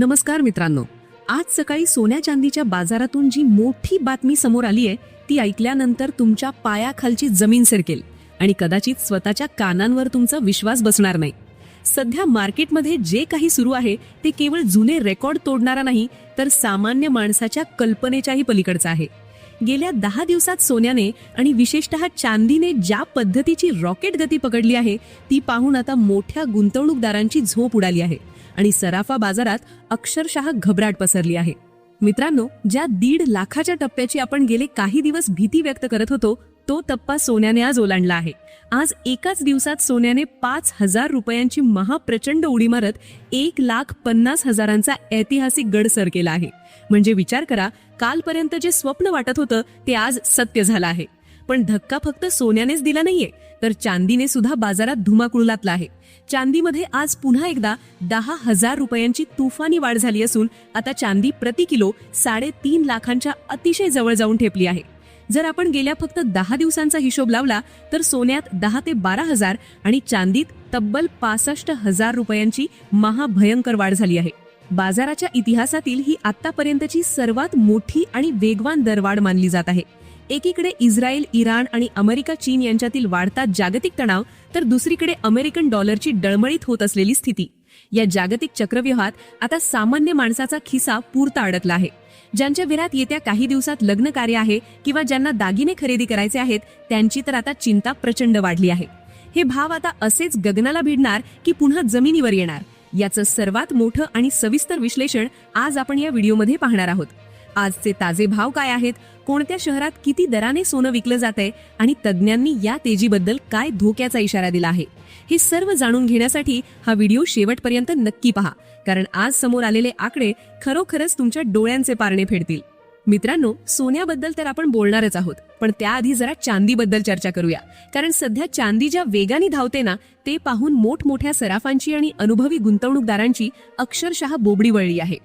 नमस्कार मित्रांनो, आज सकाळी सोन्या चांदीच्या बाजारातून जी मोठी बातमी समोर आली आहे ती ऐकल्यानंतर तुमच्या पायाखालची जमीन सरकेल आणि कदाचित स्वतःच्या कानांवर तुमचा विश्वास बसणार नाही. सध्या मार्केटमध्ये जे काही सुरू आहे ते केवळ जुने रेकॉर्ड तोडणारा नाही तर सामान्य माणसाच्या कल्पनेच्याही पलीकडचं आहे. गेल्या 10 दिवसात सोन्याने आणि विशेषतः चांदीने ज्या पद्धतीची रॉकेट गती पकडली आहे ती पाहून आता मोठ्या गुंतवणूकदारांची झोप उडाली आहे आणि सराफा बाजारात अक्षरशः घबराट पसरली आहे. मित्रांनो, ज्या 1.5 लाखाच्या टप्प्याची आपण गेले काही दिवस भीती व्यक्त करत होतो तो टप्पा सोन्याने आज ओलांडला आहे. आज एकाच दिवसात सोन्याने 5,000 रुपयांची महाप्रचंड उडी मारत 1,50,000चा ऐतिहासिक गड सर केला आहे. म्हणजे विचार करा, कालपर्यंत जे स्वप्न वाटत होतं ते आज सत्य झालं आहे. पण धक्का फक्त सोन्यानेच दिला नाहीये तर चांदीने सुद्धा बाजारात धुमाकूळ घातला आहे. चांदीमध्ये आज पुन्हा एकदा 10,000 रुपयांची तुफानी वाढ झाली असून आता चांदी प्रति किलो 3.5 लाखांच्या अतिशय जवळ जाऊन ठेपली आहे. जर आपण गेल्या फक्त 10 दिवसांचा हिशोब लावला तर सोन्यात 10 ते 12,000 आणि चांदीत तब्बल 65,000 रुपयांची महाभयंकर वाढ झाली आहे. बाजाराच्या इतिहासातील ही आतापर्यंतची सर्वात मोठी आणि वेगवान दरवाढ मानली जात आहे. एकीकडे इस्रायल, इराण आणि अमेरिका, चीन यांच्यातील वाढता जागतिक तणाव तर दुसरीकडे अमेरिकन डॉलरची डळमळीत होत असलेली स्थिती. या जागतिक चक्रव्यूहात आता सामान्य माणसाचा खिसा पुरता अडकला आहे. ज्यांच्या घरात येत्या काही दिवसात लग्न कार्य आहे किंवा ज्यांना दागिने खरेदी करायचे आहेत त्यांची तर आता चिंता प्रचंड वाढली आहे. हे भाव आता असेच गगनाला भिडणार की पुन्हा जमिनीवर येणार, याचं सर्वात मोठं आणि सविस्तर विश्लेषण आज आपण या व्हिडिओमध्ये पाहणार आहोत. आजचे ताजे भाव काय आहेत, कोणत्या शहरात किती दराने सोनं विकलं जातंय आणि तज्ज्ञांनी या तेजीबद्दल काय धोक्याचा इशारा दिला आहे, हे सर्व जाणून घेण्यासाठी हा व्हिडिओ शेवटपर्यंत नक्की पहा, कारण आज समोर आलेले आकडे खरोखरच तुमच्या डोळ्यांचे पारणे फेडतील. मित्रांनो, सोन्याबद्दल तर आपण बोलणारच आहोत, पण त्याआधी जरा चांदीबद्दल चर्चा करूया. कारण सध्या चांदी ज्या वेगाने धावते ना ते पाहून मोठमोठ्या सराफांची आणि अनुभवी गुंतवणूकदारांची अक्षरशः बोबडी वळली आहे.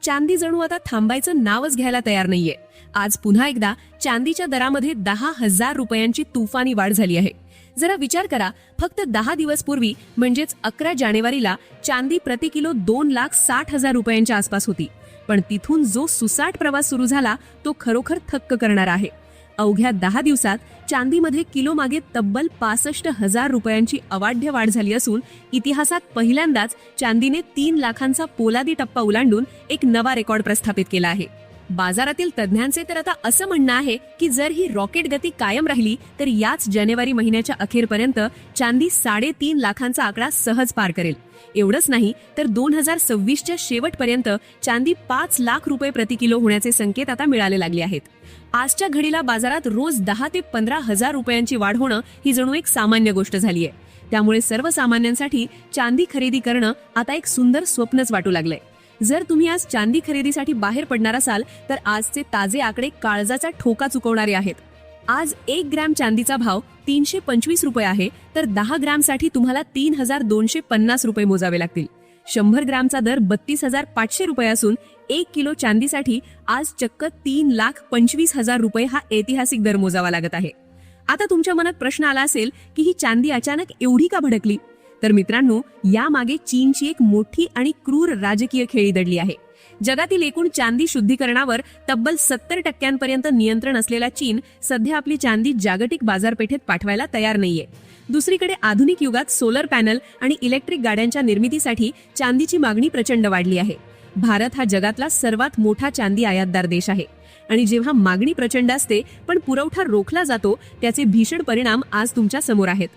चांदी जणू आता थांबायचं नावच घ्यायला तयार नाहीये. आज पुन्हा एकदा चांदीच्या दरामध्ये 10,000 रुपयांची तुफानी वाढ झाली आहे. जरा विचार करा, फक्त 10 दिवस पूर्वी म्हणजेच 11 जानेवारीला चांदी प्रति किलो 2,60,000 रुपयांच्या आसपास होती. पण तिथून जो सुसाट प्रवास सुरू झाला तो खरोखर थक्क करणारा आहे. अवघ्या 10 दिवसात चांदीमध्ये किलो मागे तब्बल 65,000 रुपयांची अवाढ्य वाढ झाली असून इतिहासात पहिल्यांदाच चांदीने 3 लाखांचा पोलादी टप्पा ओलांडून एक नवा रेकॉर्ड प्रस्थापित केला आहे. बाजारातील तज्ज्ञांचे तर आता असं म्हणणं आहे की जर ही रॉकेट गती कायम राहिली तर याच जानेवारी महिन्याच्या अखेरपर्यंत चांदी 3.5 लाखांचा आकडा सहज पार करेल. एवढंच नाही तर 2026च्या शेवटपर्यंत चांदी 5 लाख रुपये प्रति किलो होण्याचे संकेत आता मिळाले लागले आहेत. आजच्या घडीला बाजारात रोज 10 ते 15,000 रुपयांची वाढ होणं ही जणू एक सामान्य गोष्ट झालीय. त्यामुळे सर्वसामान्यांसाठी चांदी खरेदी करणं आता एक सुंदर स्वप्नच वाटू लागलंय. जर तुम्ही आज चांदी खरेदीसाठी बाहेर पडणार असाल तर आजचे ताजे आकडे काळजाचा ठोका चुकवणारे आहेत. आज 1 ग्रॅम चांदीचा भाव 325 रुपये आहे तर 10 ग्रॅमसाठी तुम्हाला 3,250 रुपये मोजावे लागतील. 100 ग्रॅमचा दर 32,500 रुपये असून 1 किलो चांदीसाठी आज चक्क 3,25,000 रुपये हा ऐतिहासिक दर मोजावा लागत आहे. आता तुमच्या मनात प्रश्न आला असेल की ही चांदी अचानक एवढी का भडकली? तर मित्रांनो, यामागे चीनची एक मोठी आणि क्रूर राजकीय खेळी दडली आहे. जगातील एकूण चांदी शुद्धीकरणावर तब्बल 70% नियंत्रण असलेला चीन सध्या आपली चांदी जागतिक बाजारपेठेत पाठवायला तयार नाहीये. दुसरीकडे आधुनिक युगात सोलर पॅनल आणि इलेक्ट्रिक गाड्यांच्या निर्मितीसाठी चांदीची मागणी प्रचंड वाढली आहे. भारत हा जगातला सर्वात मोठा चांदी आयातदार देश आहे आणि जेव्हा मागणी प्रचंड असते पण पुरवठा रोखला जातो त्याचे भीषण परिणाम आज तुमच्या समोर आहेत.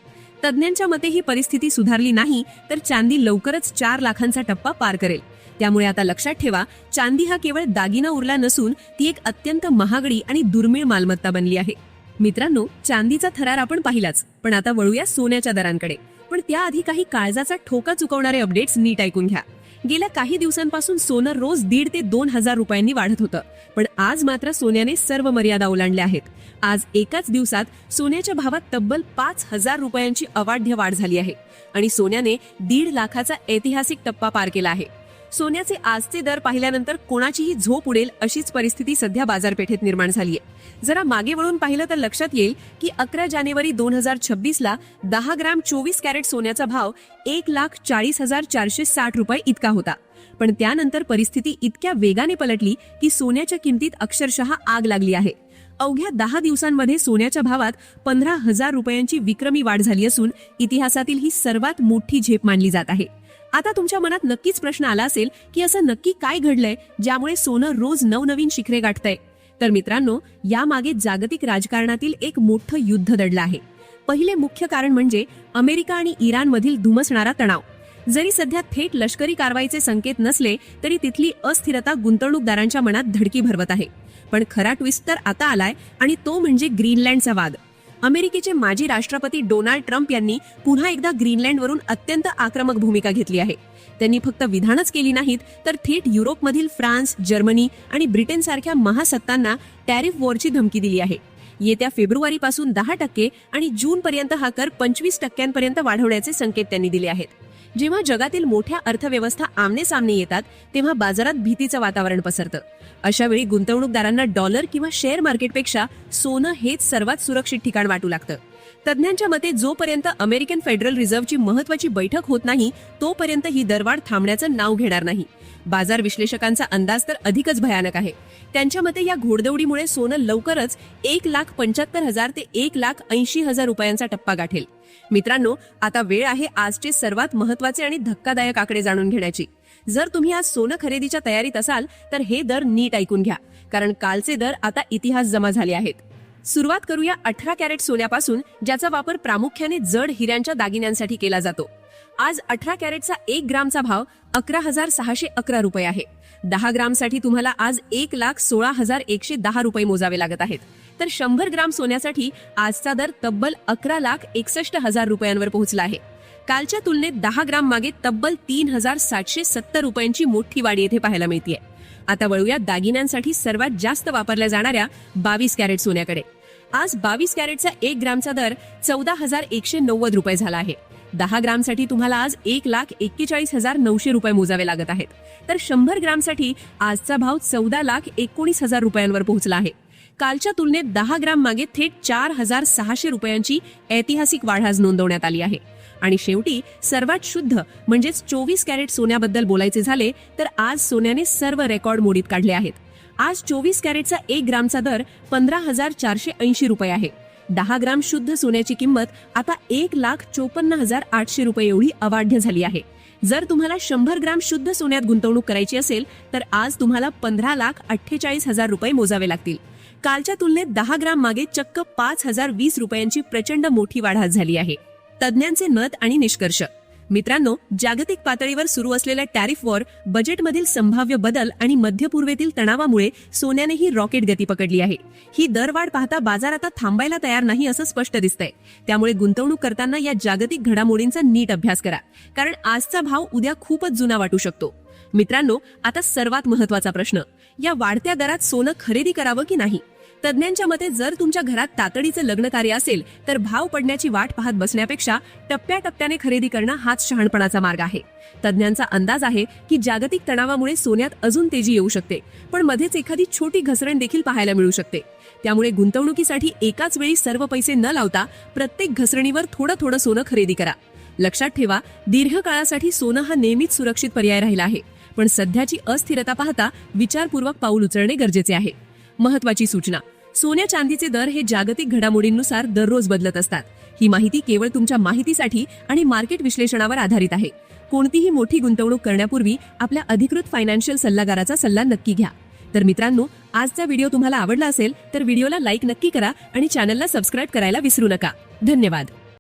तज्ज्ञांच्या मते ही परिस्थिती सुधारली नाही तर चांदी लवकरच 4 लाखांचा टप्पा पार करेल. त्यामुळे आता लक्षात ठेवा, चांदी हा केवळ दागिना उरला नसून ती एक अत्यंत महागडी आणि दुर्मिळ मालमत्ता बनली आहे. मित्रांनो, चांदीचा थरार आपण पाहिलाच, पण आता वळूया सोन्याच्या दरांकडे. पण त्याआधी काही काळजाचा ठोका चुकवणारे अपडेट्स नीट ऐकून घ्या. गेल्या काही दिवसांपासून सोनं रोज 1,500 ते 2,000 रुपयांनी वाढत होतं, पण आज मात्र सोन्याने सर्व मर्यादा ओलांडल्या आहेत. आज एकाच दिवसात सोन्याच्या भावात तब्बल 5,000 रुपयांची अवाढ्य वाढ झाली आहे आणि सोन्याने 1.5 लाखाचा ऐतिहासिक टप्पा पार केला आहे. सोन्याचे आजचे दर पाहिल्यानंतर कोणाचीही झोप उडेल अशीच परिस्थिती सध्या बाजारपेठेत निर्माण झालीय. जरा मागे वळून पाहिलं तर लक्षात येईल की 11 जानेवारी 2026ला 10 ग्रॅम 24 कॅरेट सोन्याचा भाव 1,40,460 रुपये इतका होता. पण त्यानंतर परिस्थिती इतक्या वेगाने पलटली की सोन्याच्या किमतीत अक्षरशः आग लागली आहे. अवघ्या 10 दिवसांमध्ये सोन्याच्या भावात 15,000 रुपयांची विक्रमी वाढ झाली असून इतिहासातील ही सर्वात मोठी झेप मानली जात आहे. आता तुमच्या मनात नक्कीच प्रश्न आला असेल की असं नक्की काय घडलंय ज्यामुळे सोनं रोज नवनवीन शिखरे गाठतंय. तर मित्रांनो, यामागे जागतिक राजकारणातील एक मोठं युद्ध दडलं आहे. पहिले मुख्य कारण म्हणजे अमेरिका आणि इराणमधील धुमसणारा तणाव. जरी सध्या थेट लष्करी कारवाईचे संकेत नसले तरी तिथली अस्थिरता गुंतवणूकदारांच्या मनात धडकी भरवत आहे. पण खरा ट्विस्ट तर आता आलाय आणि तो म्हणजे ग्रीनलँडचा वाद. अमेरिकेचे माजी राष्ट्रपती डोनाल्ड ट्रम्प यांनी पुन्हा एकदा ग्रीनलँडवरून अत्यंत आक्रमक भूमिका घेतली आहे. त्यांनी फक्त विधानच केली नाहीत तर थेट युरोपमधील फ्रान्स, जर्मनी आणि ब्रिटनसारख्या महासत्तांना टॅरिफ वॉरची धमकी दिली आहे. येत्या फेब्रुवारीपासून 10% आणि जूनपर्यंत हा कर 25% वाढवण्याचे संकेत त्यांनी दिले आहेत. जेव्हा जगातील मोठ्या अर्थव्यवस्था आमने सामने येतात तेव्हा बाजारात भीतीचं वातावरण पसरतं. अशा वेळी गुंतवणूकदारांना डॉलर किंवा शेअर मार्केटपेक्षा सोनं हेच सर्वात सुरक्षित ठिकाण वाटू लागतं. तज्ज्ञांच्या मते जोपर्यंत अमेरिकन फेडरल रिझर्व्हची महत्वाची बैठक होत नाही तोपर्यंत ही दरवाढ थांबण्याचं नाव घेणार नाही. बाजार विश्लेषकांचा अंदाज तर अधिकच भयानक आहे. त्यांच्या मते या घोडदौडीमुळे सोनं लवकरच 1,75,000 ते 1,80,000 रुपयांचा टप्पा गाठेल. मित्रांनो, आता वेळ आहे आजचे सर्वात महत्वाचे आणि धक्कादायक आकडे जाणून घेण्याची. जर तुम्ही आज सोनं खरेदीच्या तयारीत असाल तर हे दर नीट ऐकून घ्या, कारण कालचे दर आता इतिहास जमा झाले आहेत. सुरुवात करूया 18 कॅरेट सोन्यापासून, ज्याचा वापर प्रामुख्याने जड हिऱ्यांच्या दागिन्यांसाठी केला जातो. आज 18 कॅरेटचा 1 ग्रामचा भाव 11,611 रुपये आहे. 10 ग्रामसाठी तुम्हाला आज 1,16,110 रुपये मोजावे लागत आहेत. तर 100 ग्राम सोन्यासाठी आजचा दर तब्बल 11,61,000 रुपयांवर पोहोचला आहे. कालच्या तुलनेत 10 ग्राम मागे तब्बल 3,770 रुपयांची मोठी वाढ येथे पाहायला मिळतेय. आता वळूया दागिन्यांसाठी सर्वात जास्त वापरल्या जाणाऱ्या 22 कॅरेट सोन्याकडे. आज 22 कॅरेटचा 1 ग्रामचा दर 14,190 रुपये झाला आहे. 10 ग्रामसाठी तुम्हाला आज 1,41,900 रुपये मोजावे लागत आहेत. तर 100 ग्रामसाठी आजचा भाव 14,19,000 रुपयांवर पोहोचला आहे. कालच्या तुलनेत 10 ग्राम मागे थेट 4,600 रुपयांची ऐतिहासिक वाढ आज नोंदवण्यात आली आहे. आणि शेवटी सर्वात शुद्ध म्हणजेच 24 कॅरेट सोन्याबद्दल बोलायचे झाले तर आज सोन्याने सर्व रेकॉर्ड मोडीत काढले आहेत. आज 24 कॅरेटचा 1 ग्रामचा दर 15,480 रुपये आहे. 10 ग्राम शुद्ध सोन्याची किंमत आता 1,54,800 रुपये एवढी अवाढ्य झाली आहे. जर तुम्हाला 100 ग्राम शुद्ध सोन्यात गुंतवणूक करायची असेल तर आज तुम्हाला 15,48,000 रुपये मोजावे लागतील. कालच्या तुलनेत 10 ग्राम मागे चक्क 5,020 रुपयांची प्रचंड मोठी वाढ झाली आहे. तज्ज्ञांचे मत आणि निष्कर्ष. मित्रांनो, जागतिक पातळीवर सुरू असलेल्या टॅरिफ वॉर, बजेटमधील संभाव्य बदल आणि मध्य पूर्वेतील तणावामुळे सोन्यानेही रॉकेट गती पकडली आहे. ही दरवाढ पाहता बाजार आता थांबायला तयार नाही असं स्पष्ट दिसतंय. त्यामुळे गुंतवणूक करताना या जागतिक घडामोडींचा नीट अभ्यास करा, कारण आजचा भाव उद्या खूपच जुना वाटू शकतो. मित्रांनो, आता सर्वात महत्वाचा प्रश्न, या वाढत्या दरात सोनं खरेदी करावं की नाही? तज्ज्ञांच्या मते जर तुमच्या घरात तातडीचं लग्न कार्य असेल तर भाव पडण्याची वाट पाहत बसण्यापेक्षा टप्प्याटप्प्याने खरेदी करणं हाच शहाणपणाचा मार्ग आहे. तज्ज्ञांचा अंदाज आहे की जागतिक तणावामुळे सोन्यात अजून तेजी येऊ शकते, पण मध्येच एखादी छोटी घसरण देखील पाहायला मिळू शकते. त्यामुळे गुंतवणुकीसाठी एकाच वेळी सर्व पैसे न लावता प्रत्येक घसरणीवर थोडं थोडं सोनं खरेदी करा. लक्षात ठेवा, दीर्घकाळासाठी सोनं हा नेहमीच सुरक्षित पर्याय राहिला आहे, पण सध्याची अस्थिरता पाहता विचारपूर्वक पाऊल उचलणे गरजेचे आहे. महत्वाची सूचना, सोन्या चांदीचे दर हे जागतिक घडामोडींनुसार दररोज बदलत असतात. ही माहिती केवळ तुमच्या माहितीसाठी आणि मार्केट विश्लेषणावर आधारित आहे. कोणतीही मोठी गुंतवणूक करण्यापूर्वी आपल्या अधिकृत फायनान्शियल सल्लागाराचा सल्ला नक्की घ्या. तर मित्रांनो, आजचा व्हिडिओ तुम्हाला आवडला असेल तर व्हिडिओला लाईक नक्की करा आणि चॅनलला सबस्क्राईब करायला विसरू नका. धन्यवाद.